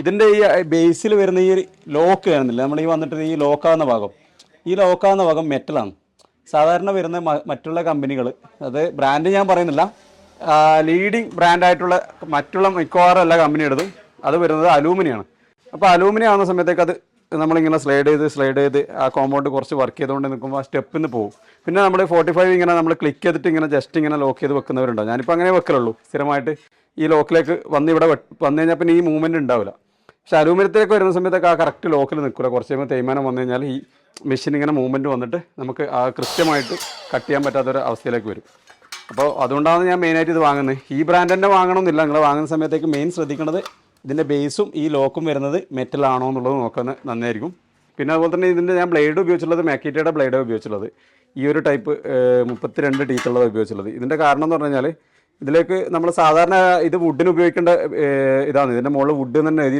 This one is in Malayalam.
ഇതിൻ്റെ ഈ ബേസിൽ വരുന്ന ഈ ലോക്ക് കാണുന്നില്ല, നമ്മൾ ഈ വന്നിട്ട് ഈ ലോക്കാവുന്ന ഭാഗം, ഈ ലോക്കാവുന്ന ഭാഗം മെറ്റലാണ്. സാധാരണ വരുന്ന മറ്റുള്ള കമ്പനികൾ, അത് ബ്രാൻഡ് ഞാൻ പറയുന്നില്ല, ലീഡിങ് ബ്രാൻഡായിട്ടുള്ള മറ്റുള്ള മിക്കവാറും എല്ലാ കമ്പനിയുടേതും അത് വരുന്നത് അലൂമിനിയാണ്. അപ്പോൾ അലൂമിനിയം ആവുന്ന സമയത്തേക്ക് അത് നമ്മളിങ്ങനെ സ്ലൈഡ് ചെയ്ത് ആ കോമ്പൗണ്ട് കുറച്ച് വർക്ക് ചെയ്തുകൊണ്ട് നിൽക്കുമ്പോൾ ആ സ്റ്റെപ്പിൽ നിന്ന് പോകും. പിന്നെ നമ്മൾ 45 ഇങ്ങനെ നമ്മൾ ക്ലിക്ക് ചെയ്തിട്ട് ഇങ്ങനെ ജസ്റ്റ് ഇങ്ങനെ ലോക്ക് ചെയ്ത് വെക്കുന്നവരുണ്ടാവും. ഞാനിപ്പോൾ അങ്ങനെ വെക്കലുള്ളൂ സ്ഥിരമായിട്ട്. ഈ ലോക്കിലേക്ക് ഇവിടെ വന്നു കഴിഞ്ഞാൽ പിന്നെ ഈ മൂവ്മെൻറ്റ് ഉണ്ടാവില്ല. പക്ഷേ അലൂമിനിയത്തിലേക്ക് വരുന്ന സമയത്തൊക്കെ ആ കറക്റ്റ് ലോക്കിൽ നിൽക്കില്ല. കുറച്ച് കഴിയുമ്പോൾ തേയ്മാനം വന്നു കഴിഞ്ഞാൽ ഈ മെഷീൻ ഇങ്ങനെ മൂവ്മെൻറ്റ് വന്നിട്ട് നമുക്ക് ആ കൃത്യമായിട്ട് കട്ട് ചെയ്യാൻ പറ്റാത്തൊരു അവസ്ഥയിലേക്ക് വരും. അപ്പോൾ അതുകൊണ്ടാണ് ഞാൻ മെയിനായിട്ട് ഇത് വാങ്ങുന്നത്. ഈ ബ്രാൻഡ് തന്നെ വാങ്ങണമെന്നില്ല. നിങ്ങൾ വാങ്ങുന്ന സമയത്തേക്ക് മെയിൻ ശ്രദ്ധിക്കേണ്ടത് ഇതിൻ്റെ ബേസും ഈ ലോക്കും വരുന്നത് മെറ്റലാണോ എന്നുള്ളത് നോക്കുന്നത് നന്നായിരിക്കും. പിന്നെ അതുപോലെ തന്നെ ഇതിൻ്റെ ഞാൻ ബ്ലേഡ് ഉപയോഗിച്ചുള്ളത് മാക്കിറ്റയുടെ ബ്ലേഡ് ഉപയോഗിച്ചുള്ളത്. ഈ ഒരു ടൈപ്പ് 32 ടീത്തുള്ളത് ഉപയോഗിച്ചുള്ളത്. ഇതിൻ്റെ കാരണം എന്ന് പറഞ്ഞു കഴിഞ്ഞാൽ ഇതിലേക്ക് നമ്മൾ സാധാരണ ഇത് വുഡിന് ഉപയോഗിക്കേണ്ട ഇതാണ്. ഇതിൻ്റെ മുകളിൽ വുഡ് തന്നെ എഴുതി